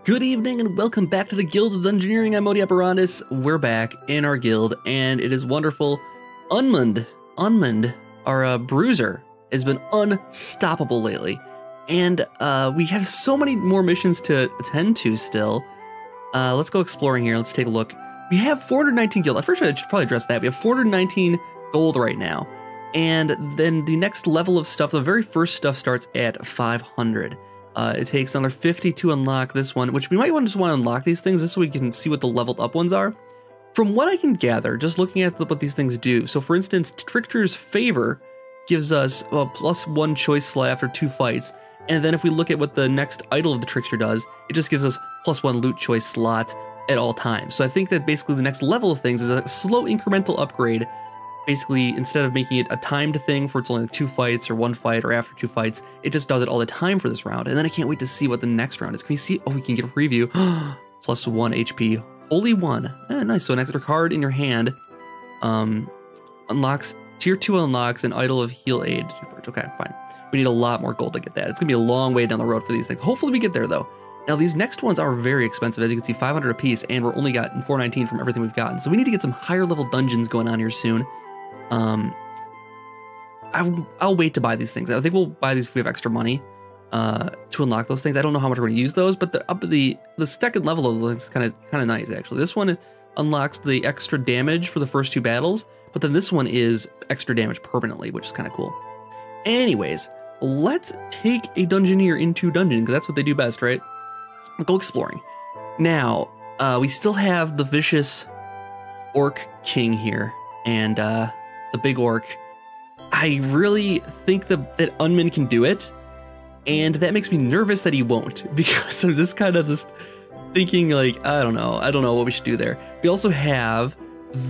Good evening and welcome back to the Guild of Dungeoneering. I'm Modi Operandus. We're back in our guild and it is wonderful. Unmund, our Bruiser, has been unstoppable lately. And we have so many more missions to attend to still. Let's go exploring here. Let's take a look. We have 419 guild. First, I should probably address that. We have 419 gold right now. And then the next level of stuff, the very first stuff starts at 500. It takes another 50 to unlock this one, which we might just want to unlock these things just so we can see what the leveled up ones are. From what I can gather, just looking at what these things do. So for instance, Trickster's Favor gives us a +1 choice slot after 2 fights. And then if we look at what the next idol of the Trickster does, it just gives us +1 loot choice slot at all times. So I think that basically the next level of things is a slow incremental upgrade. Basically, instead of making it a timed thing for it's only 2 fights or 1 fight or after 2 fights, it just does it all the time for this round. And then I can't wait to see what the next round is. Can we see? Oh, we can get a preview. +1 HP. Only 1. Nice. So an extra card in your hand unlocks, tier 2 unlocks an idol of heal aid. Okay, fine. We need a lot more gold to get that. It's going to be a long way down the road for these things. Hopefully we get there, though. Now, these next ones are very expensive. As you can see, 500 apiece, and we're only gotten 419 from everything we've gotten. So we need to get some higher level dungeons going on here soon. I'll wait to buy these things. I think we'll buy these if we have extra money to unlock those things. I don't know how much we're going to use those, but the second level of those is kind of nice actually. This one unlocks the extra damage for the first 2 battles, but then this one is extra damage permanently, which is kind of cool. Anyways, let's take a Dungeoneer into dungeon because that's what they do best, right? We'll go exploring. Now, we still have the vicious Orc King here, and the big orc. I really think that Unmund can do it, and that makes me nervous that he won't, because I'm just kind of just thinking like, I don't know what we should do there. We also have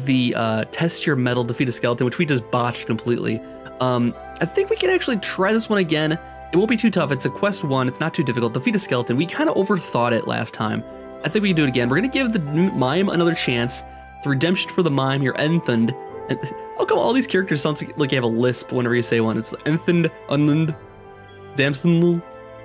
the test your metal, defeat a skeleton, which we just botched completely. I think we can actually try this one again. It won't be too tough. It's a quest 1. It's not too difficult. Defeat a skeleton. We kind of overthought it last time. I think we can do it again. We're gonna give the Mime another chance. The redemption for the Mime here, Enthund. And how come all these characters sound like you have a lisp whenever you say one? It's Enthund, Unmund, Damson.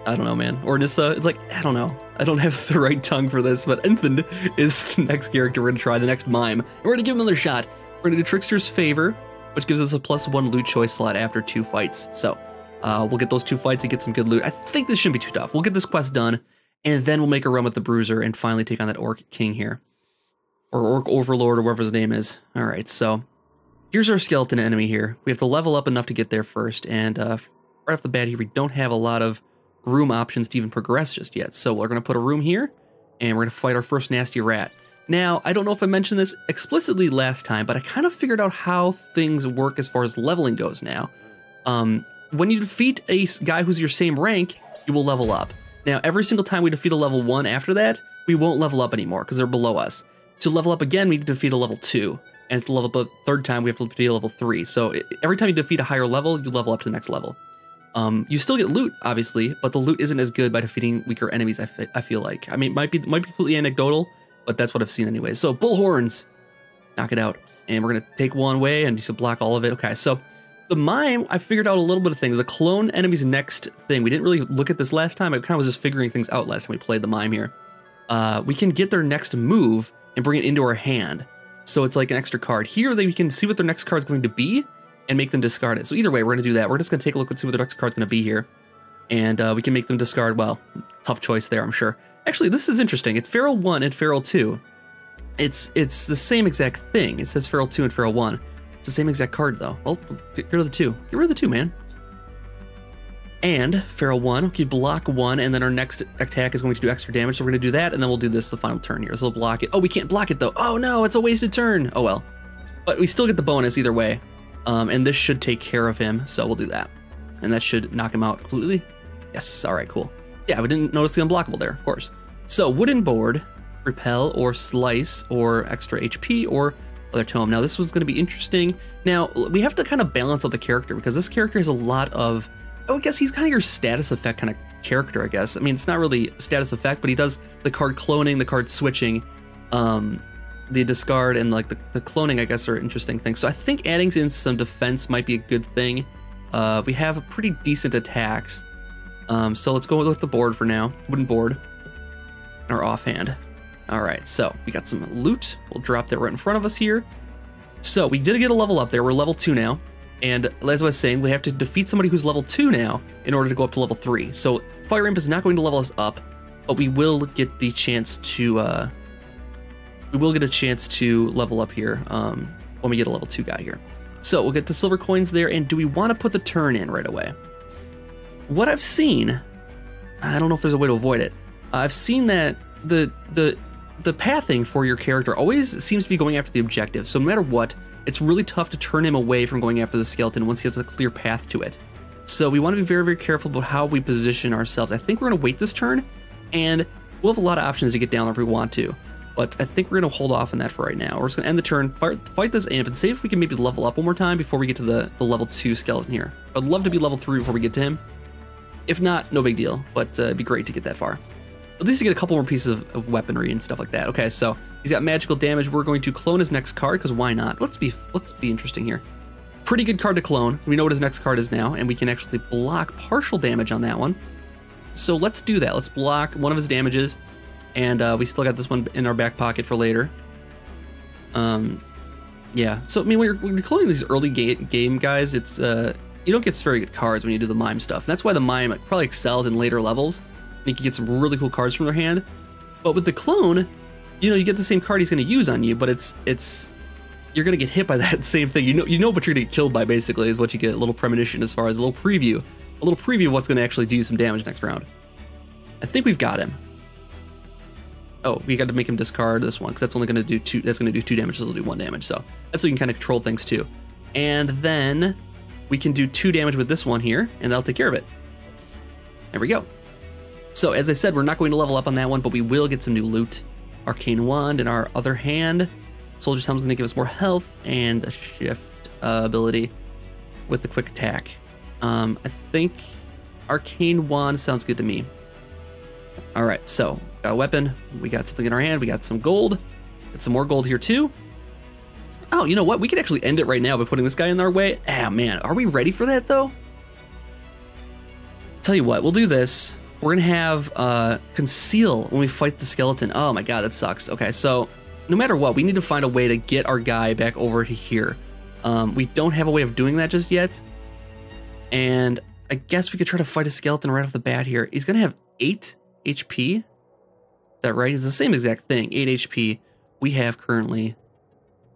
I don't know, man. Or Nissa. It's like, I don't know. I don't have the right tongue for this, but Enthund is the next character we're gonna try, the next Mime. And we're gonna give him another shot. We're gonna do Trickster's Favor, which gives us a +1 loot choice slot after 2 fights. So we'll get those 2 fights and get some good loot. I think this shouldn't be too tough. We'll get this quest done, and then we'll make a run with the Bruiser and finally take on that Orc King here. Or Orc Overlord, or whatever his name is. All right, so here's our skeleton enemy here. We have to level up enough to get there first, and right off the bat here, we don't have a lot of room options to even progress just yet. So we're going to put a room here, and we're going to fight our first nasty rat. Now, I don't know if I mentioned this explicitly last time, but I kind of figured out how things work as far as leveling goes now. When you defeat a guy who's your same rank, you will level up. Now, every single time we defeat a level 1 after that, we won't level up anymore because they're below us. To level up again, we need to defeat a level 2. And to level up a 3rd time, we have to defeat a level 3. So every time you defeat a higher level, you level up to the next level. You still get loot, obviously, but the loot isn't as good by defeating weaker enemies, I feel like. I mean, it might be completely anecdotal, but that's what I've seen anyway. So, bullhorns. Knock it out. And we're going to take one away and just block all of it. Okay, so the Mime, I figured out a little bit of things. The clone enemy's next thing. We didn't really look at this last time. I kind of was just figuring things out last time we played the Mime here. We can get their next move and bring it into our hand. So it's like an extra card. Here, we can see what their next card is going to be and make them discard it. So either way, we're going to do that. We're just going to take a look and see what their next card's going to be here. And we can make them discard, well, tough choice there, I'm sure. Actually, this is interesting. At Feral 1 and Feral 2, it's the same exact thing. It says Feral 2 and Feral 1. It's the same exact card, though. Well, get rid of the 2. Get rid of the 2, man. And Feral 1, okay, block 1, and then our next attack is going to do extra damage, so we're going to do that, and then we'll do this the final turn here. So we'll block it. Oh, we can't block it, though. Oh, no, it's a wasted turn. Oh, well. But we still get the bonus either way, and this should take care of him, so we'll do that. And that should knock him out completely. Yes, all right, cool. Yeah, we didn't notice the unblockable there, of course. So, wooden board, repel, or slice, or extra HP, or other tome. Now, this was going to be interesting. Now, we have to kind of balance out the character, because this character has a lot of... I guess he's kind of your status effect kind of character, I guess. I mean, it's not really a status effect, but he does the card cloning, the card switching, the discard, and like the cloning, I guess, are interesting things. So I think adding in some defense might be a good thing. We have pretty decent attacks. So let's go with the board for now. Wooden board. in our offhand. All right, so we got some loot. We'll drop that right in front of us here. So we did get a level up there. We're level 2 now. And as I was saying, we have to defeat somebody who's level 2 now in order to go up to level 3. So Fire Imp is not going to level us up, but we will get the chance to level up here when we get a level 2 guy here. So we'll get the silver coins there. And do we want to put the turn in right away? What I've seen, I don't know if there's a way to avoid it. I've seen that the pathing for your character always seems to be going after the objective. So no matter what, it's really tough to turn him away from going after the skeleton once he has a clear path to it. So we want to be very, very careful about how we position ourselves. I think we're going to wait this turn, and we'll have a lot of options to get down there if we want to. But I think we're going to hold off on that for right now. We're just going to end the turn, fight this imp, and see if we can maybe level up one more time before we get to the level 2 skeleton here. I'd love to be level 3 before we get to him. If not, no big deal, but it'd be great to get that far. At least to get a couple more pieces of weaponry and stuff like that. Okay, so he's got magical damage. We're going to clone his next card, because why not? Let's be interesting here. Pretty good card to clone. We know what his next card is now, and we can actually block partial damage on that one. So let's do that. Let's block one of his damages, and we still got this one in our back pocket for later. Yeah, so I mean, when you're cloning these early game guys, it's you don't get very good cards when you do the Mime stuff. And that's why the Mime probably excels in later levels, and you can get some really cool cards from their hand. But with the clone, you know, you get the same card he's going to use on you, but it's you're going to get hit by that same thing. You know what you're going to get killed by, basically, is what you get. A little premonition as far as a little preview of what's going to actually do some damage next round. I think we've got him. Oh, we got to make him discard this one, because that's only going to do 2. That's going to do 2 damage. This will do 1 damage. So that's so you can kind of control things too. And then we can do 2 damage with this one here, and that'll take care of it. There we go. So as I said, we're not going to level up on that one, but we will get some new loot. Arcane Wand in our other hand. Soldier's Helm is going to give us more health and a shift ability with the quick attack. I think Arcane Wand sounds good to me. All right, so got a weapon. We got something in our hand. We got some gold. Get some more gold here too. Oh, you know what? We could actually end it right now by putting this guy in our way. Ah, man, are we ready for that though? Tell you what, we'll do this. We're gonna have conceal when we fight the skeleton. Oh my god, that sucks. Okay, so no matter what, we need to find a way to get our guy back over to here. We don't have a way of doing that just yet. And I guess we could try to fight a skeleton right off the bat here. He's gonna have 8 HP. Is that right? It's the same exact thing. 8 HP. We have currently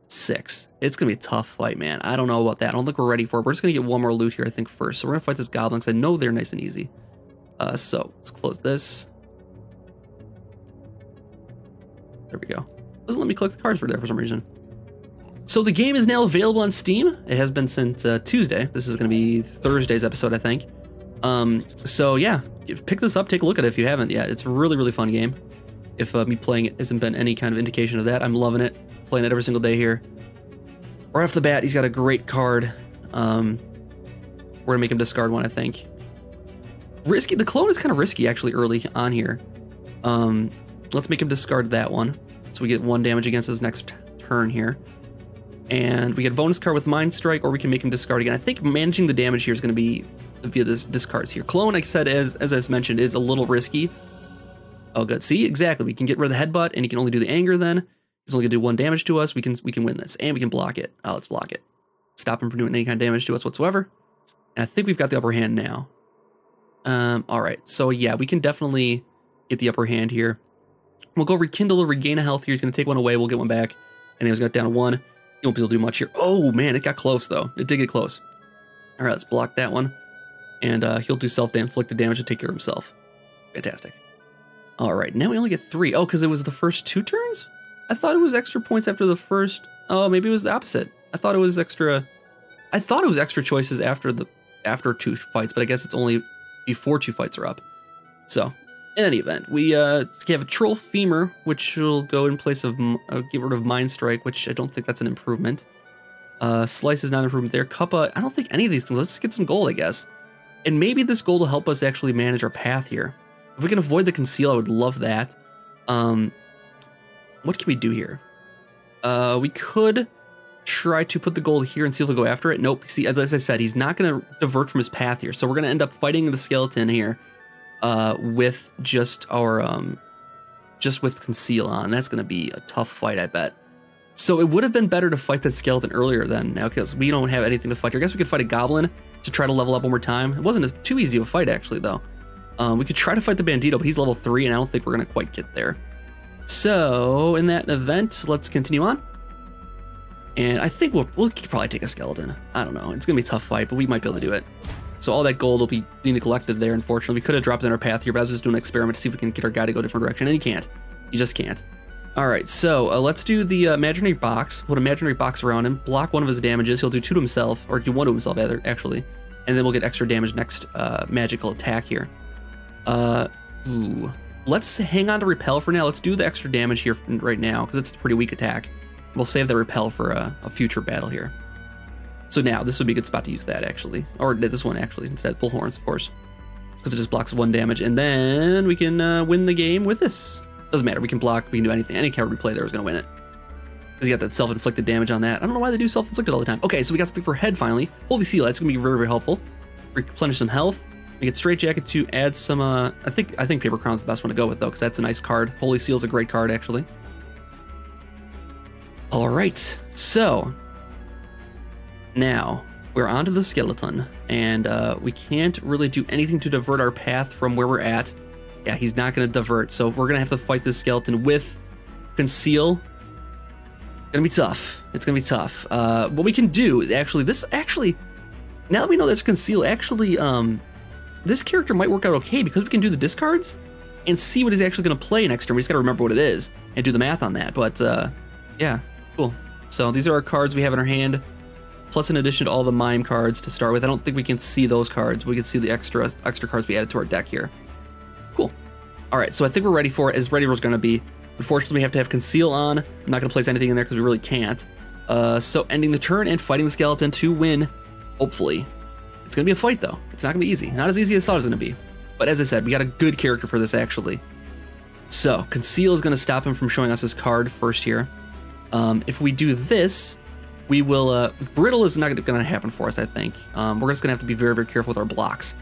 6. It's gonna be a tough fight, man. I don't know about that. I don't think we're ready for it. We're just gonna get one more loot here, I think, first. So we're gonna fight this goblin, because I know they're nice and easy. So let's close this. There we go. Doesn't let me collect the cards for there for some reason. So the game is now available on Steam. It has been since Tuesday. This is going to be Thursday's episode, I think. So yeah, pick this up, take a look at it if you haven't yet. It's a really, really fun game. If me playing it hasn't been any kind of indication of that, I'm loving it. Playing it every single day here. Right off the bat, he's got a great card. We're gonna make him discard one, I think. Risky. The clone is kind of risky actually early on here. Let's make him discard that one, so we get 1 damage against his next turn here. And we get a bonus card with Mind Strike, or we can make him discard again. I think managing the damage here is going to be via this discards here. Clone, like I said, as I mentioned, is a little risky. Oh, good. See, exactly. We can get rid of the headbutt, and he can only do the anger. Then he's only going to do 1 damage to us. We can win this, and we can block it. Oh, let's block it. Stop him from doing any kind of damage to us whatsoever. And I think we've got the upper hand now. All right. So yeah, we can definitely get the upper hand here. We'll go rekindle or regain a health here. He's going to take 1 away. We'll get 1 back, and he was got down to 1. You won't be able to do much here. Oh man, it got close though. It did get close. All right, let's block that one. And he'll do self-inflicted damage to take care of himself. Fantastic. All right, now we only get 3. Oh, because it was the first 2 turns? I thought it was extra points after the first. Oh, maybe it was the opposite. I thought it was extra choices after 2 fights, but I guess it's only before 2 fights are up. So, in any event, we have a Troll Femur, which will go in place of get rid of Mind Strike, which I don't think that's an improvement. Slice is not an improvement there. Cuppa, I don't think any of these things. Let's get some gold, I guess. And maybe this gold will help us actually manage our path here. If we can avoid the conceal, I would love that. What can we do here? We could try to put the gold here and see if we'll go after it. Nope. See, as I said, he's not going to divert from his path here. So we're going to end up fighting the skeleton here with just our just with conceal on. That's going to be a tough fight, I bet. So it would have been better to fight that skeleton earlier then, now, because we don't have anything to fight here. I guess we could fight a goblin to try to level up one more time. It wasn't too easy of a fight, actually, though. We could try to fight the bandito, but he's level 3, and I don't think we're going to quite get there. So, in that event, let's continue on. And I think we'll probably take a skeleton. I don't know. It's going to be a tough fight, but we might be able to do it. So all that gold will be being collected there, unfortunately. We could have dropped in our path here, but I was just doing an experiment to see if we can get our guy to go a different direction, and you can't. You just can't. All right, so let's do the imaginary box. Put an imaginary box around him, block one of his damages. He'll do 2 to himself, or do 1 to himself, actually. And then we'll get extra damage next magical attack here. Let's hang on to repel for now. Let's do the extra damage here right now, because it's a pretty weak attack. We'll save the repel for a future battle here. So now, this would be a good spot to use that, actually. Or this one, actually, instead. Bullhorns, of course. Because it just blocks 1 damage. And then we can win the game with this. Doesn't matter. We can block. We can do anything. Any card we play there is going to win it. Because you got that self-inflicted damage on that. I don't know why they do self-inflicted all the time. Okay, so we got something for head, finally. Holy Sea Light's going to be very, very helpful. Replenish some health. We get Straight Jacket to add some... I think Paper Crown's the best one to go with, though, because that's a nice card. Holy Seal's a great card, actually. All right, so... Now, we're onto the skeleton, and we can't really do anything to divert our path from where we're at. Yeah, he's not going to divert, so we're going to have to fight this skeleton with conceal. Gonna be tough. It's gonna be tough. What we can do is actually, now that we know there's conceal, actually, this character might work out okay because we can do the discards and see what he's actually gonna play next turn. We just gotta remember what it is and do the math on that. But yeah, cool. So these are our cards we have in our hand, plus in addition to all the Mime cards to start with. I don't think we can see those cards. We can see the extra cards we added to our deck here. Cool. All right, so I think we're ready for it, as ready as we're gonna be. Unfortunately, we have to have conceal on. I'm not going to place anything in there because we really can't. So ending the turn and fighting the skeleton to win, hopefully. It's going to be a fight, though. It's not going to be easy. Not as easy as I thought it was going to be. But as I said, we got a good character for this, actually. So conceal is going to stop him from showing us his card first here. If we do this, we will... brittle is not going to happen for us, I think. We're just going to have to be very, very careful with our blocks.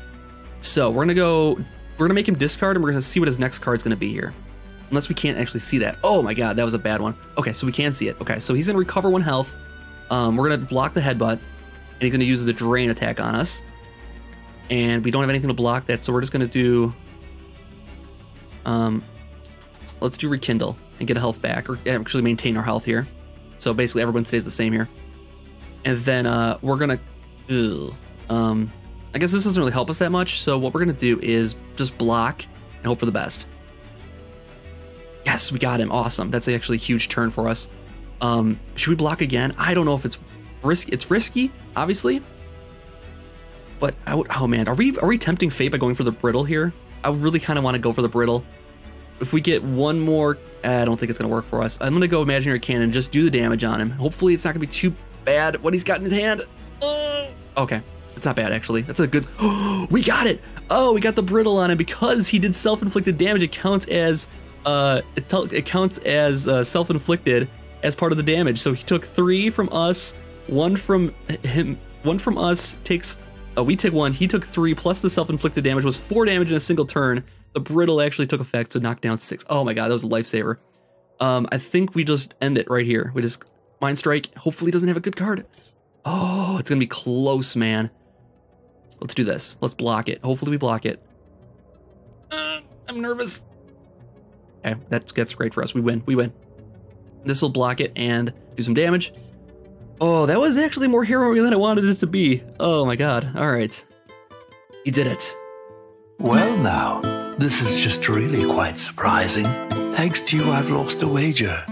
So we're going to go... We're going to make him discard, and we're going to see what his next card is going to be here. Unless we can't actually see that. Oh my god, that was a bad one. Okay, so we can see it. Okay, so he's going to recover 1 health. We're going to block the headbutt. And he's going to use the drain attack on us. And we don't have anything to block that, so we're just going to do... let's do rekindle and get a health back. Or actually maintain our health here. So basically everyone stays the same here. And then we're going to... I guess this doesn't really help us that much. So what we're going to do is just block and hope for the best. Yes, we got him. Awesome. That's actually a huge turn for us. Should we block again? I don't know if it's risky. It's risky, obviously. But oh man, are we tempting fate by going for the brittle here? I really kind of want to go for the brittle. If we get one more, I don't think it's gonna work for us. I'm gonna go imaginary cannon, just do the damage on him. Hopefully, it's not gonna be too bad. What he's got in his hand. Okay, it's not bad actually. That's a good. We got it. Oh, we got the brittle on him because he did self-inflicted damage. It counts as. It counts as self-inflicted as part of the damage. So he took 3 from us, 1 from him, 1 from us takes. We take 1. He took 3 plus the self-inflicted damage was 4 damage in a single turn. The brittle actually took effect, so knocked down 6. Oh my god, that was a lifesaver. I think we just end it right here. We just Mind Strike. Hopefully, he doesn't have a good card. Oh, it's gonna be close, man. Let's do this. Let's block it. Hopefully, we block it. I'm nervous. Okay, that's great for us. We win. We win. This will block it and do some damage. Oh, that was actually more hero than I wanted it to be. Oh my god. All right. He did it. Well now, this is just really quite surprising. Thanks to you, I've lost a wager.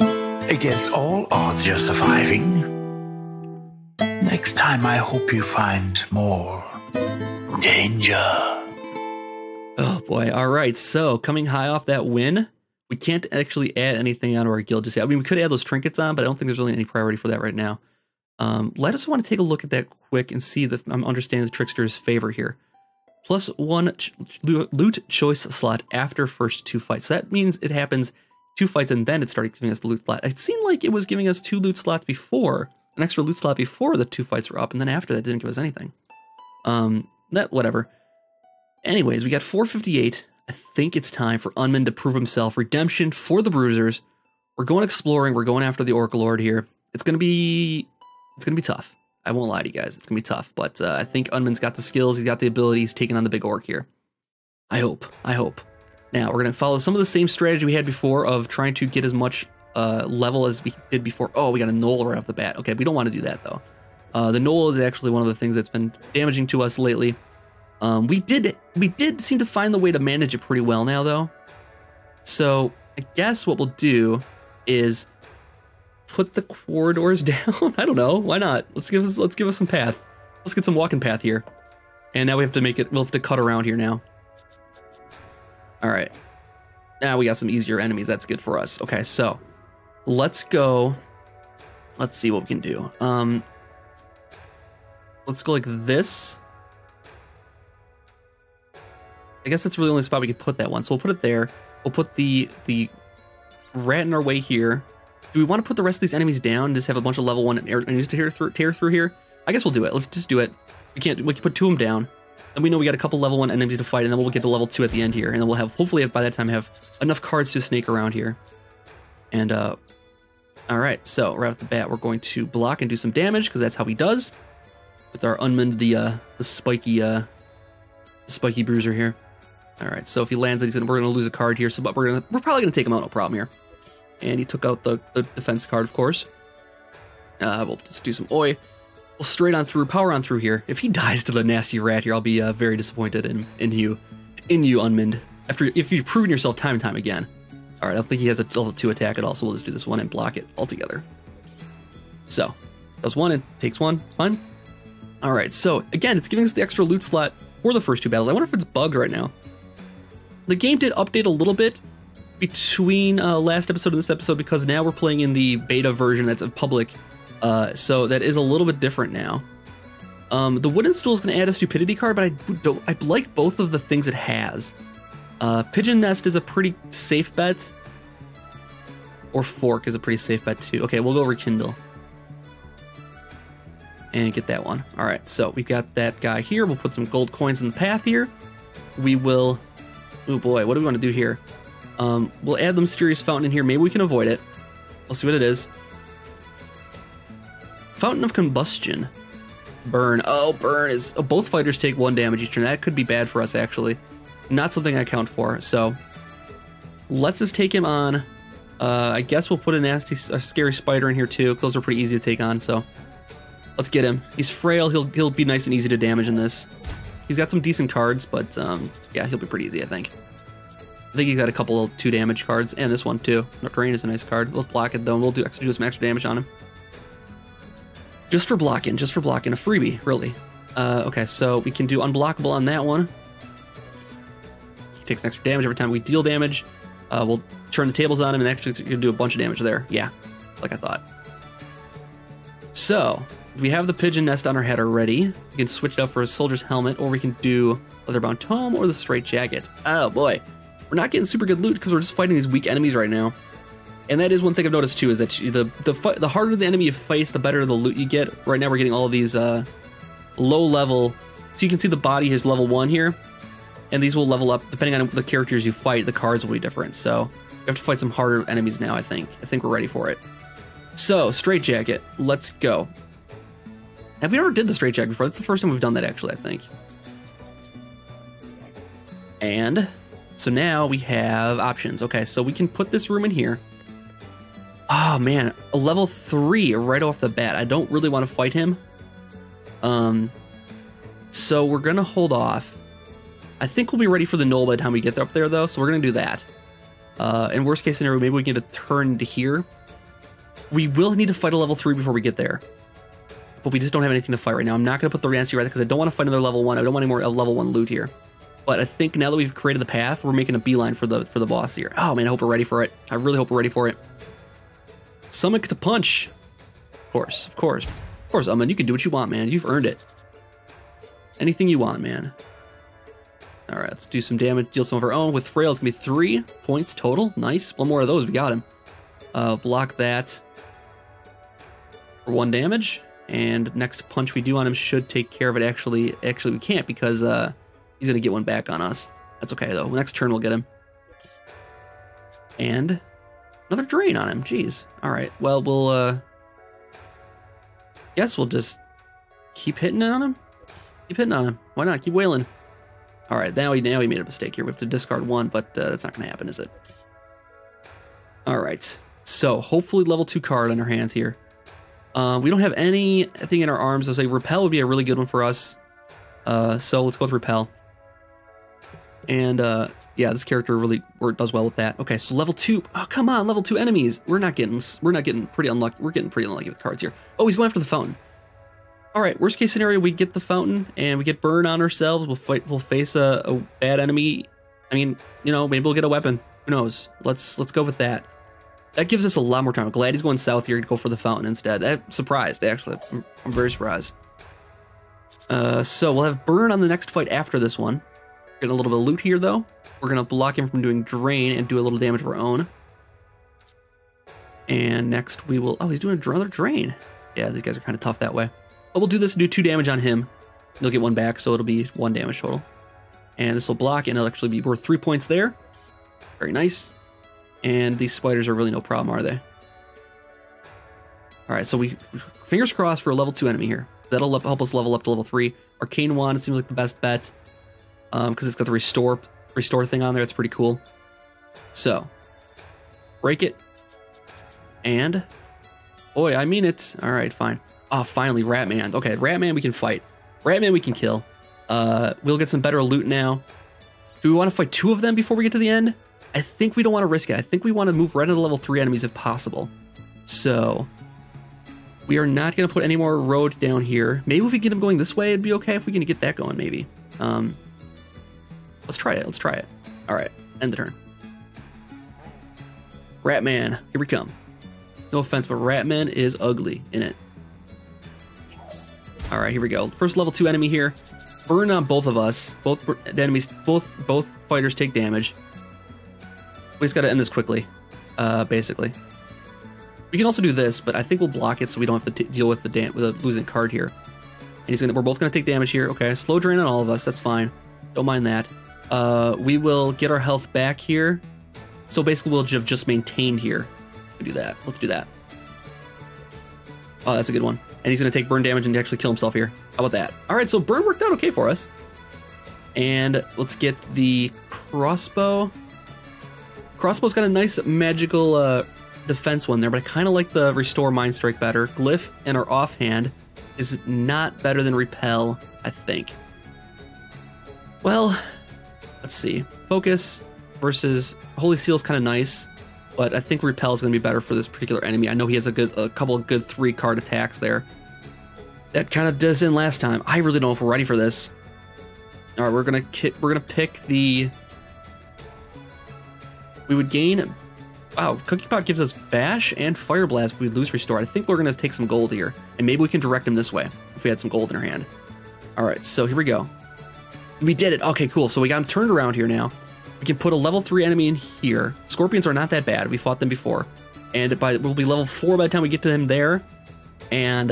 Against all odds, you're surviving. Next time, I hope you find more danger. Oh boy. All right. So coming high off that win. We can't actually add anything onto our guild just yet. I mean, we could add those trinkets on, but I don't think there's really any priority for that right now. Let us want to take a look at that quick and see if I'm understanding the trickster's favor here. +1 loot choice slot after first 2 fights. So that means it happens 2 fights and then it started giving us the loot slot. It seemed like it was giving us 2 loot slots before, an extra loot slot before the 2 fights were up, and then after that didn't give us anything. Whatever. Anyways, we got 458. I think it's time for Unman to prove himself. Redemption for the Bruisers. We're going exploring. We're going after the Warlord here. It's gonna be tough. I won't lie to you guys. It's gonna be tough, but I think Unman's got the skills. He's got the ability. He's taking on the big orc here. I hope. Now we're gonna follow some of the same strategy we had before of trying to get as much level as we did before. Oh, we got a Knoll right off the bat. Okay, we don't want to do that though. The Knoll is actually one of the things that's been damaging to us lately. We did seem to find the way to manage it pretty well now though. So I guess what we'll do is put the corridors down. I don't know, why not? Let's give us some path. Let's get some walking path here. And now we'll have to cut around here now. All right. Now we got some easier enemies. That's good for us. Okay, so let's go. Let's see what we can do. Let's go like this. I guess that's really the only spot we can put that one. So we'll put it there. We'll put the rat in our way here. Do we want to put the rest of these enemies down and just have a bunch of level 1 enemies to tear through here? I guess we'll do it. Let's just do it. We can put 2 of them down. Then we know we got a couple level 1 enemies to fight, and then we'll get to level 2 at the end here. And then we'll hopefully by that time have enough cards to snake around here. And all right, so right off the bat, we're going to block and do some damage because that's how he does. With our Unman, the spiky Bruiser here. All right, so if he lands it, we're gonna lose a card here. So, but we're probably gonna take him out, no problem here. And he took out the defense card, of course. We'll just do some oi. We'll straight on through, power on through here. If he dies to the nasty rat here, I'll be very disappointed in you, Unman. If you've proven yourself time and time again. All right, I don't think he has a level 2 attack at all, so we'll just do this one and block it altogether. So, does one and takes one, fine. All right, so again, it's giving us the extra loot slot for the first 2 battles. I wonder if it's bugged right now. The game did update a little bit between last episode and this episode because now we're playing in the beta version that's public, so that is a little bit different now. The wooden stool is going to add a stupidity card, but I like both of the things it has. Pigeon nest is a pretty safe bet, or fork is a pretty safe bet too. Okay, we'll go rekindle and get that one. All right, so we've got that guy here. We'll put some gold coins in the path here. We will. Oh boy, what do we want to do here? We'll add the mysterious fountain in here. Maybe we can avoid it. We'll see what it is. Fountain of combustion. Burn. Oh, burn is... Oh, both fighters take 1 damage each turn. That could be bad for us, actually. Not something I count for. So, let's just take him on. I guess we'll put a scary spider in here, too. Those are pretty easy to take on, so... Let's get him. He's frail. He'll be nice and easy to damage in this. He's got some decent cards, but yeah, he'll be pretty easy, I think. I think he's got a couple of 2 damage cards, and this one too. Terrain is a nice card. Let's block it though, and we'll do some extra damage on him. Just for blocking, a freebie, really. Okay, so we can do unblockable on that one. He takes extra damage every time we deal damage. We'll turn the tables on him and actually do a bunch of damage there. Yeah, like I thought. So, we have the pigeon nest on our head already. We can switch it out for a soldier's helmet, or we can do leather-bound tome or the straight jacket. Oh boy, we're not getting super good loot because we're just fighting these weak enemies right now. And that is one thing I've noticed too, is that the harder the enemy you face, the better the loot you get. Right now we're getting all of these low level. So you can see the body is level 1 here, and these will level up depending on the characters you fight. The cards will be different, so we have to fight some harder enemies now. I think we're ready for it. So straight jacket, let's go. Have we ever did the straight jacket before? That's the first time we've done that, actually, I think. And so now we have options. Okay, so we can put this room in here. Oh man, a level 3 right off the bat. I don't really want to fight him. So we're gonna hold off. I think we'll be ready for the Knoll by the time we get up there though, so we're gonna do that. In worst case scenario, maybe we can get a turn to here. We will need to fight a level 3 before we get there. But we just don't have anything to fight right now. I'm not going to put the Rancy right there because I don't want to fight another level 1. I don't want any more level 1 loot here. But I think now that we've created the path, we're making a beeline for the boss here. Oh man, I hope we're ready for it. I really hope we're ready for it. Summon to punch. Of course. Man, you can do what you want, man. You've earned it. Anything you want, man. All right, let's do some damage. Deal some of our own. With frail, it's going to be 3 points total. Nice. 1 more of those. We got him. Block that for 1 damage. And next punch we do on him should take care of it. Actually we can't because he's going to get 1 back on us. That's okay, though. Next turn, we'll get him. And another drain on him. Jeez. All right. Well, we'll... guess we'll just keep hitting on him. Keep hitting on him. Why not? Keep wailing. All right. Now we made a mistake here. We have to discard one, but that's not going to happen, is it? All right. So hopefully level 2 card on our hands here. We don't have anything in our arms. I'll say Repel would be a really good one for us. So let's go with Repel. And yeah, this character really does well with that. Okay, so level 2. Oh, come on, level 2 enemies. We're not getting pretty unlucky. We're getting pretty unlucky with cards here. Oh, he's going after the fountain. All right, worst case scenario, we get the fountain and we get burn on ourselves. We'll face a bad enemy. I mean, you know, maybe we'll get a weapon. Who knows? Let's go with that. That gives us a lot more time. I'm glad he's going south here to go for the fountain instead. I'm surprised, actually. I'm very surprised. So we'll have burn on the next fight after this one. Getting a little bit of loot here, though. We're going to block him from doing drain and do a little damage of our own. And next we will... Oh, he's doing another drain. Yeah, these guys are kind of tough that way. But we'll do this and do 2 damage on him. He'll get 1 back, so it'll be 1 damage total. And this will block, and it'll actually be worth 3 points there. Very nice. And these spiders are really no problem, are they? All right, so we... Fingers crossed for a level 2 enemy here. That'll help us level up to level 3. Arcane Wand seems like the best bet. Because it's got the restore thing on there. It's pretty cool. So, break it. And, boy, I mean it. All right, fine. Oh, finally, Ratman. Okay, Ratman we can fight. Ratman we can kill. We'll get some better loot now. Do we want to fight 2 of them before we get to the end? I think we don't want to risk it. I think we want to move right into level 3 enemies if possible. So, we are not going to put any more road down here. Maybe if we get them going this way, it'd be okay if we can get that going, maybe. Let's try it. Let's try it. All right. End the turn. Ratman. Here we come. No offense, but Ratman is ugly in it. All right. Here we go. First level 2 enemy here. Burn on both of us. Both enemies. Both fighters take damage. We just got to end this quickly. Basically. We can also do this, but I think we'll block it so we don't have to deal with the losing card here. And we're both gonna take damage here. Okay, slow drain on all of us. That's fine. Don't mind that. We will get our health back here. So basically, we'll have just maintained here. We do that. Let's do that. Oh, that's a good one. And he's gonna take burn damage and actually kill himself here. How about that? All right, so burn worked out okay for us. And let's get the crossbow. Crossbow's got a nice magical defense one there, but I kind of like the restore mind strike better. Glyph and our offhand is not better than repel, I think. Well, let's see. Focus versus Holy Seal is kind of nice, but I think repel is going to be better for this particular enemy. I know he has a couple of good 3-card attacks there. That kind of did us in last time. I really don't know if we're ready for this. All right, we're gonna pick the. We would gain. Wow, Cookie Pot gives us Bash and Fire Blast. We lose Restore. I think we're going to take some gold here. And maybe we can direct him this way if we had some gold in our hand. All right, so here we go. We did it. Okay, cool. So we got him turned around here now. We can put a level 3 enemy in here. Scorpions are not that bad. We fought them before. And we'll be level 4 by the time we get to him there. And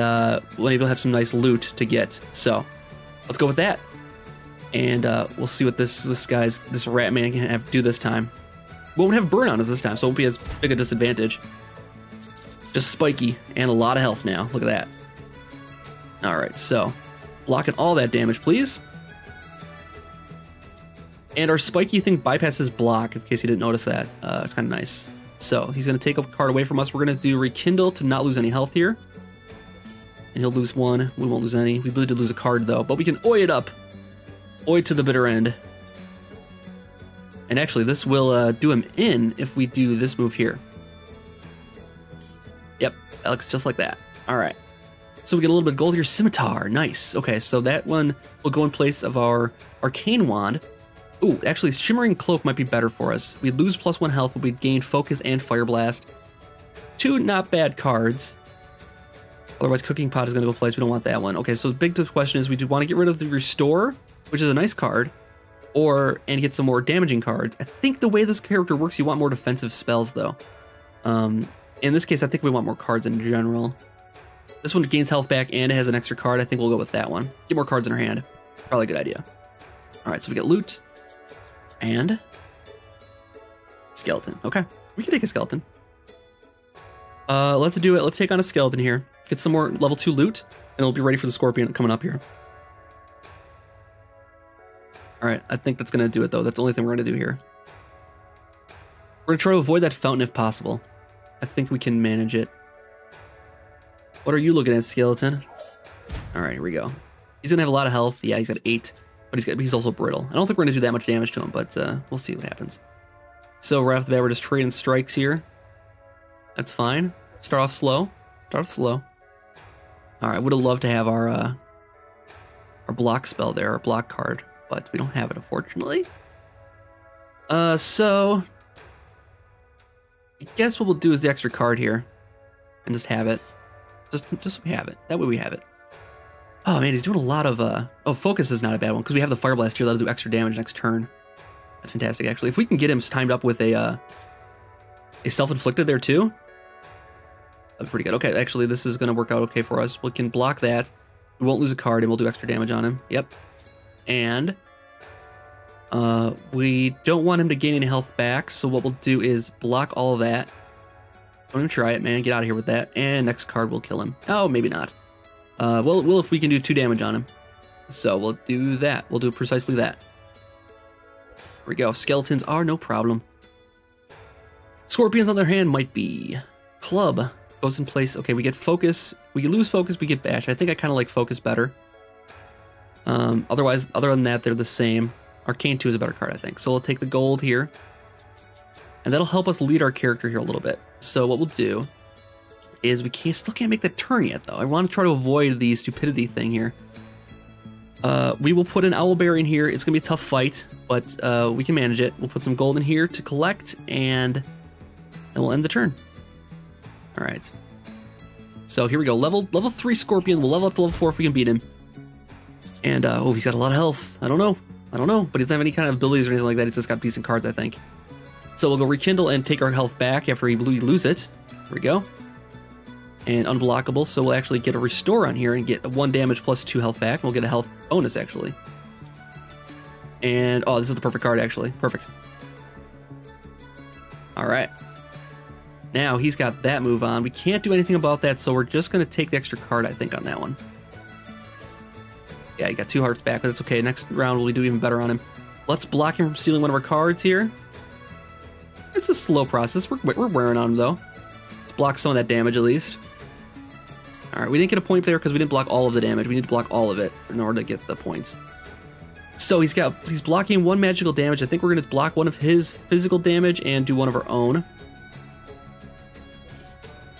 maybe we'll have some nice loot to get. let's go with that. And we'll see what this Ratman can do this time. We won't have burn on us this time, so it won't be as big a disadvantage. Just spiky and a lot of health now. Look at that. All right, so blocking all that damage, please. And our spiky thing bypasses block, in case you didn't notice that. It's kind of nice. So he's going to take a card away from us. We're going to do Rekindle to not lose any health here. And he'll lose one. We won't lose any. We did lose a card, though. But we can Oi it up. Oi to the bitter end. And actually, this will do him in if we do this move here. Yep, that looks just like that. All right. So we get a little bit of gold here. Scimitar. Nice. Okay, so that one will go in place of our Arcane Wand. Ooh, actually, Shimmering Cloak might be better for us. We'd lose +1 health, but we'd gain Focus and Fire Blast. Two not bad cards. Otherwise, Cooking Pot is going to go place. We don't want that one. Okay, so the big question is, we do want to get rid of the Restore, which is a nice card, and get some more damaging cards. I think the way this character works, you want more defensive spells, though. In this case, I think we want more cards in general. This one gains health back and it has an extra card. I think we'll go with that one. Get more cards in our hand. Probably a good idea. All right, so we get loot. And skeleton. Okay, we can take a skeleton. Let's do it. Let's take on a skeleton here. Get some more level 2 loot, and we'll be ready for the scorpion coming up here. All right, I think that's gonna do it though. That's the only thing we're gonna do here. We're gonna try to avoid that fountain if possible. I think we can manage it. What are you looking at, skeleton? All right, here we go. He's gonna have a lot of health. Yeah, he's got 8, but he's also brittle. I don't think we're gonna do that much damage to him, but we'll see what happens. So right off the bat, we're just trading strikes here. That's fine. Start off slow. Start off slow. All right, would have loved to have our block spell there, our block card, but we don't have it, unfortunately. So I guess what we'll do is the extra card here, and just have it. Just so we have it. That way we have it. Oh man, he's doing a lot of oh, focus is not a bad one because we have the fire blast here that'll do extra damage next turn. That's fantastic, actually. If we can get him timed up with a self-inflicted there too, that'd be pretty good. Okay, actually, this is gonna work out okay for us. We can block that. We won't lose a card, and we'll do extra damage on him. Yep. And we don't want him to gain any health back, so what we'll do is block all of that. Don't even try it, man. Get out of here with that. And next card will kill him. Oh, maybe not. Well, if we can do 2 damage on him. So we'll do that. We'll do precisely that. There we go. Skeletons are no problem. Scorpions, on the other hand, might be. Club goes in place. Okay, we get focus. We lose focus, we get bash. I think I kind of like focus better. Other than that, they're the same. Arcane 2 is a better card, I think. So we'll take the gold here. And that'll help us lead our character here a little bit. So what we'll do is we still can't make the turn yet, though. I want to try to avoid the stupidity thing here. We will put an owlbear in here. It's going to be a tough fight, but we can manage it. We'll put some gold in here to collect, and then we'll end the turn. All right. So here we go. Level 3 Scorpion. We'll level up to level 4 if we can beat him. And, oh, he's got a lot of health. I don't know, but he doesn't have any kind of abilities or anything like that. He's just got decent cards, I think. So we'll go rekindle and take our health back after we lose it. There we go. And unblockable, so we'll actually get a restore on here and get 1 damage plus 2 health back. We'll get a health bonus, actually. And, oh, this is the perfect card, actually. Perfect. All right. Now he's got that move on. We can't do anything about that, so we're just going to take the extra card, I think, on that one. Yeah, he got 2 hearts back, but that's okay. Next round, we'll do even better on him. Let's block him from stealing one of our cards here. It's a slow process. We're wearing on him, though. Let's block some of that damage, at least. All right, we didn't get a point there because we didn't block all of the damage. We need to block all of it in order to get the points. So he's blocking 1 magical damage. I think we're going to block 1 of his physical damage and do 1 of our own.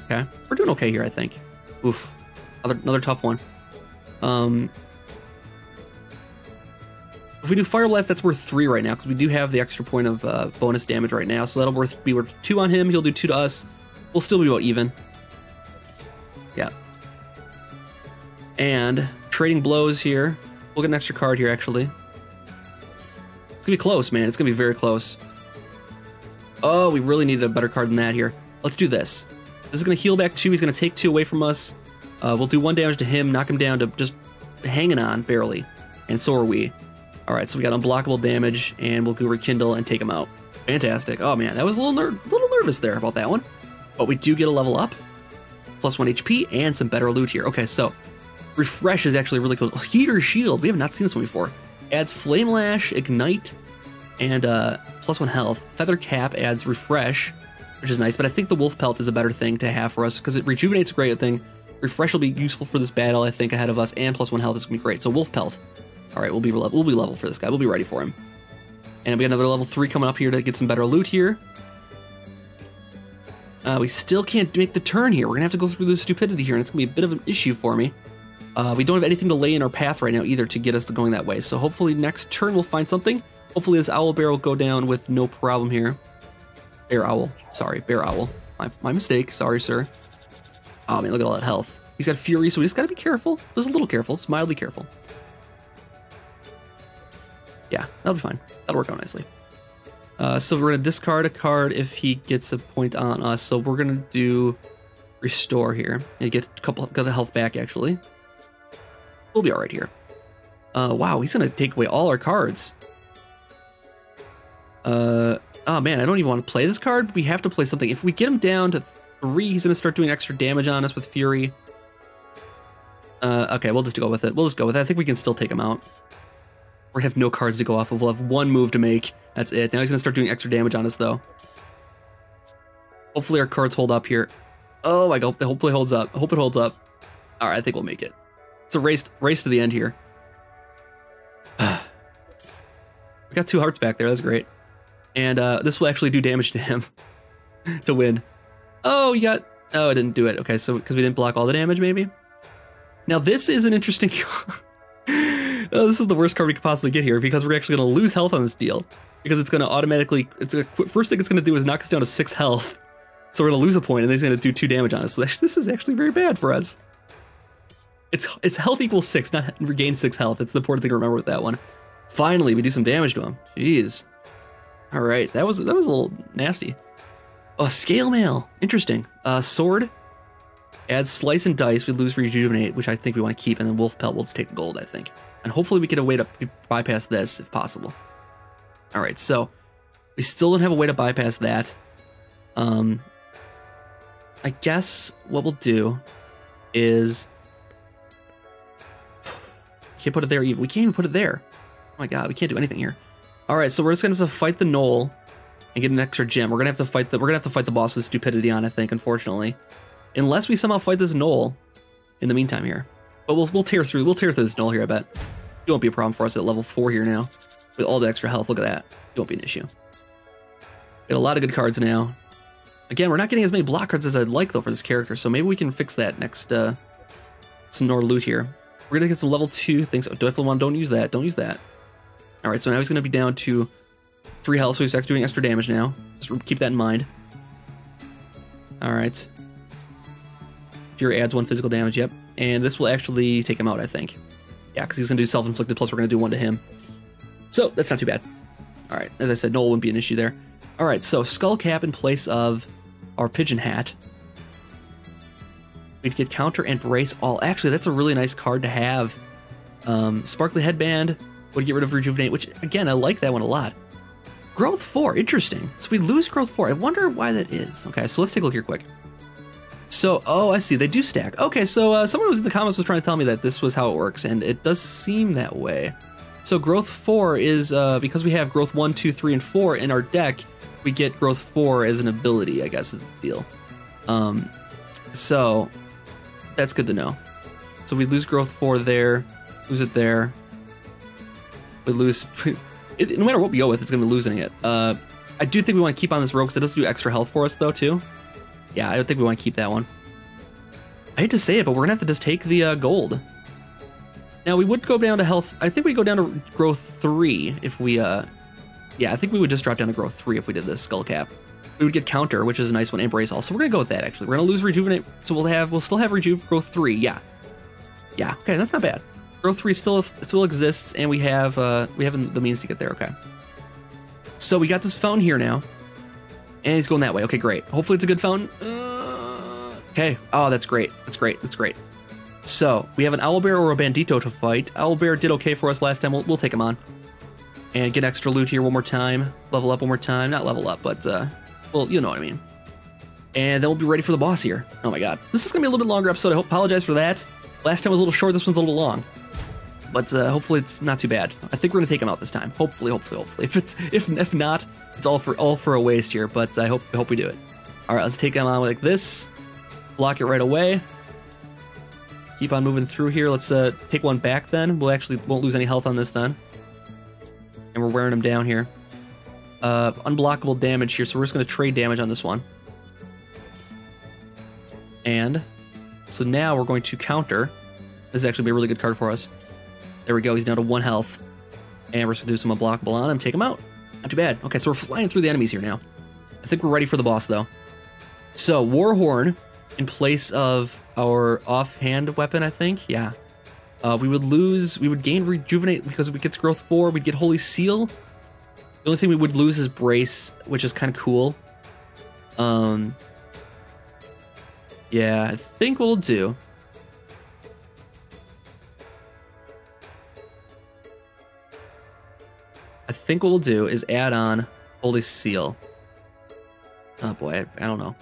Okay, we're doing okay here, I think. Oof, another tough one. If we do Fire Blast, that's worth 3 right now, because we do have the extra point of bonus damage right now, so that'll be worth 2 on him. He'll do 2 to us. We'll still be about even. Yeah. And trading blows here. We'll get an extra card here, actually. It's gonna be close, man. It's gonna be very close. Oh, we really needed a better card than that here. Let's do this. This is gonna heal back 2. He's gonna take 2 away from us. We'll do 1 damage to him, knock him down to just hanging on, barely. And so are we. All right, so we got unblockable damage, and we'll go rekindle and take him out. Fantastic. Oh man, that was a little nervous there about that one. But we do get a level up, plus 1 HP, and some better loot here. Okay, so refresh is actually really cool. Heater shield, we have not seen this one before. Adds flame lash, ignite, and plus 1 health. Feather cap adds refresh, which is nice, but I think the wolf pelt is a better thing to have for us because it rejuvenates a great thing. Refresh will be useful for this battle, I think, ahead of us, and plus 1 health is gonna be great. So wolf pelt. All right, we'll be level for this guy. We'll be ready for him. And we got another level 3 coming up here to get some better loot here. We still can't make the turn here. We're gonna have to go through the stupidity here, and it's gonna be a bit of an issue for me. We don't have anything to lay in our path right now either to get us to going that way. So hopefully next turn we'll find something. Hopefully this owl bear will go down with no problem here. Bear owl. Sorry, bear owl. My mistake. Sorry, sir. Oh man, look at all that health. He's got fury, so we just gotta be careful. Just a little careful. Just mildly careful. Yeah, that'll be fine. That'll work out nicely. So we're going to discard a card if he gets a point on us. So we're going to do restore here. And get a health back, actually. We'll be all right here. Wow, he's going to take away all our cards. Oh man, I don't even want to play this card. We have to play something. If we get him down to 3, he's going to start doing extra damage on us with Fury. Okay, we'll just go with it. We'll just go with it. I think we can still take him out. We have no cards to go off of. We'll have 1 move to make. That's it. Now he's going to start doing extra damage on us, though. Hopefully our cards hold up here. Oh my god, hopefully it holds up. I hope it holds up. All right, I think we'll make it. It's a race to the end here. We got 2 hearts back there. That's great. And this will actually do damage to him to win. Oh, you got... Oh, I didn't do it. Okay, so because we didn't block all the damage, maybe? Now, this is an interesting... Oh, this is the worst card we could possibly get here because we're actually going to lose health on this deal. Because it's going to automatically... First thing it's going to do is knock us down to 6 health. So we're going to lose a point, and then he's going to do 2 damage on us. So this is actually very bad for us. It's health equals 6, not regain 6 health. It's the important thing to remember with that one. Finally, we do some damage to him. Jeez. All right, that was a little nasty. Oh, scale mail. Interesting. Sword. Adds slice and dice. We lose rejuvenate, which I think we want to keep, and then wolf pelt. We'll just take the gold, I think. And hopefully we get a way to bypass this if possible. All right, so we still don't have a way to bypass that. I guess what we'll do is can't put it there. We can't even put it there. Oh my god, we can't do anything here. All right, so we're just gonna have to fight the Knoll and get an extra gem. We're gonna have to fight the boss with stupidity on, I think, unfortunately, unless we somehow fight this Knoll in the meantime here. But we'll tear through. We'll tear through this Knoll here. I bet it won't be a problem for us at level 4 here now with all the extra health. Look at that. It won't be an issue. Got a lot of good cards now. Again, we're not getting as many block cards as I'd like though for this character, so maybe we can fix that next. Some more loot here. We're gonna get some level 2 things. Oh, definitely one. Don't use that. Don't use that. All right, so now he's going to be down to 3 health, so he's actually doing extra damage now. Just keep that in mind. All right. Fury adds 1 physical damage, yep. And this will actually take him out, I think. Yeah, because he's going to do self-inflicted, plus we're going to do 1 to him. So, that's not too bad. All right, as I said, Knoll wouldn't be an issue there. All right, so Skull Cap in place of our Pigeon Hat. We'd get Counter and Brace all. Actually, that's a really nice card to have. Sparkly Headband would get rid of Rejuvenate, which, again, I like that one a lot. Growth 4, interesting. So we lose Growth 4. I wonder why that is. Okay, so let's take a look here quick. So, oh, I see. They do stack. Okay, so someone who was in the comments was trying to tell me that this was how it works, and it does seem that way. So Growth 4 is, because we have Growth 1, 2, 3, and 4 in our deck, we get Growth 4 as an ability, I guess is the deal. So, that's good to know. So we lose Growth 4 there, lose it there. We lose... no matter what we go with, it's going to be losing it. I do think we want to keep on this rogue because it does do extra health for us, though, too. Yeah, I don't think we want to keep that one. I hate to say it, but we're going to have to just take the gold. Now, we would go down to health... I think we go down to Growth 3 if we... Yeah, I think we would just drop down to Growth 3 if we did this Skull Cap. We would get Counter, which is a nice one, and Brace also. We're going to go with that, actually. We're going to lose Rejuvenate, so we'll still have Growth 3, yeah. Yeah, okay, that's not bad. Growth 3 still exists, and we have the means to get there. Okay. So we got this fountain here now, and he's going that way. Okay, great. Hopefully it's a good fountain. Okay. Oh, that's great. That's great. That's great. So we have an Owlbear or a Bandito to fight. Owlbear did okay for us last time. We'll take him on, and get extra loot here one more time. Level up one more time. Not level up, but well, you know what I mean. And then we'll be ready for the boss here. Oh my god, this is gonna be a little bit longer episode. I apologize for that. Last time was a little short. This one's a little long. But hopefully it's not too bad. I think we're gonna take him out this time. Hopefully. If not, it's all for a waste here. But I hope we do it. All right, let's take him on like this. Block it right away. Keep on moving through here. Let's take one back then. Won't lose any health on this then. And we're wearing him down here. Unblockable damage here, so we're just gonna trade damage on this one. And so now we're going to counter. This is actually be a really good card for us. There we go, he's down to 1 health. And we're just gonna do some unblockable on him, take him out. Not too bad. Okay, so we're flying through the enemies here now. I think we're ready for the boss though. So, Warhorn in place of our offhand weapon, I think. Yeah. We would gain Rejuvenate because we get Growth 4, we'd get Holy Seal. The only thing we would lose is Brace, which is kind of cool. Yeah, I think what we'll do... is add on Holy Seal. Oh boy, I don't know.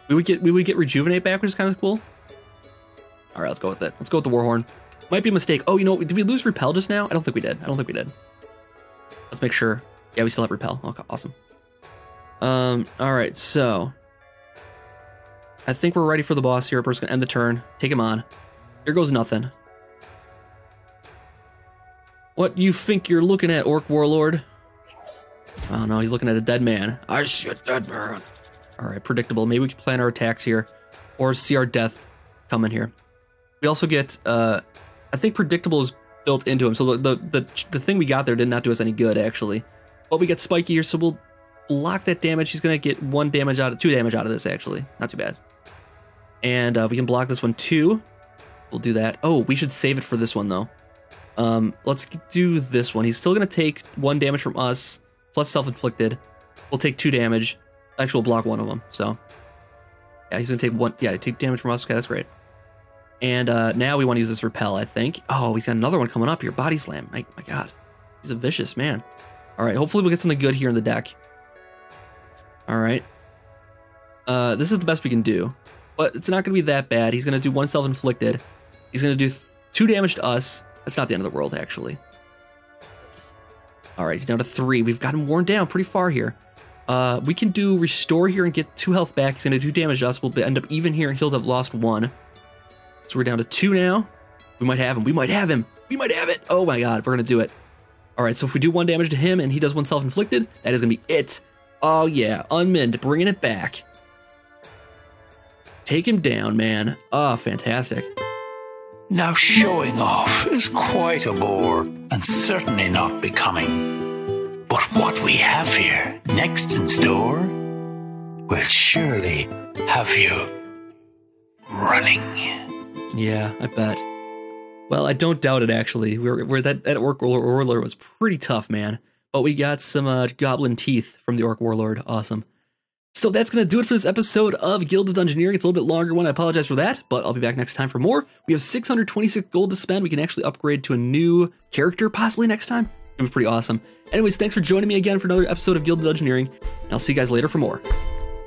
We would get Rejuvenate back, which is kind of cool. All right, let's go with it. Let's go with the Warhorn. Might be a mistake. Oh, you know, did we lose Repel just now? I don't think we did. Let's make sure. Yeah, we still have Repel. Okay, awesome. All right, so I think we're ready for the boss here. We're just gonna end the turn. Take him on. Here goes nothing. What you think you're looking at, Orc Warlord? Oh no, he's looking at a dead man. I see a dead man. All right, predictable. Maybe we can plan our attacks here, or see our death coming here. We also get, I think predictable is built into him. So the thing we got there did not do us any good actually. But we get spiky here, so we'll block that damage. He's gonna get 2 damage out of this actually. Not too bad. And we can block this one too. We'll do that. Oh, we should save it for this one though. Let's do this one. He's still gonna take 1 damage from us, plus self-inflicted. We'll take 2 damage. Actually, we'll block 1 of them. So yeah, he's gonna take 1. Yeah, take damage from us. Okay, that's great. And now we want to use this repel, I think. Oh, he's got another one coming up here. Body slam. My God, he's a vicious man. All right, hopefully we'll get something good here in the deck. All right. This is the best we can do, but it's not gonna be that bad. He's gonna do 1 self-inflicted. He's gonna do 2 damage to us. That's not the end of the world, actually. All right, he's down to 3. We've got him worn down pretty far here. We can do restore here and get 2 health back. He's going to do damage to us. We'll end up even here, and he'll have lost 1. So we're down to 2 now. We might have him. We might have him. We might have it. Oh my God, we're going to do it. All right, so if we do 1 damage to him and he does 1 self-inflicted, that is going to be it. Oh yeah, Unmanned, bringing it back. Take him down, man. Oh, fantastic. Now showing off is quite a bore, and certainly not becoming. But what we have here next in store will surely have you running. Yeah, I bet. Well, I don't doubt it, actually. That Orc Warlord was pretty tough, man. But we got some goblin teeth from the Orc Warlord. Awesome. So that's going to do it for this episode of Guild of Dungeoneering. It's a little bit longer one. I apologize for that, but I'll be back next time for more. We have 626 gold to spend. We can actually upgrade to a new character possibly next time. It was pretty awesome. Anyways, thanks for joining me again for another episode of Guild of Dungeoneering. And I'll see you guys later for more.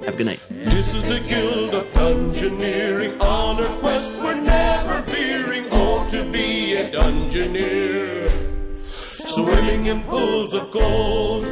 Have a good night. This is the Guild of Dungeoneering. On a quest we're never fearing. Oh, to be a Dungeoneer. Swimming in pools of gold.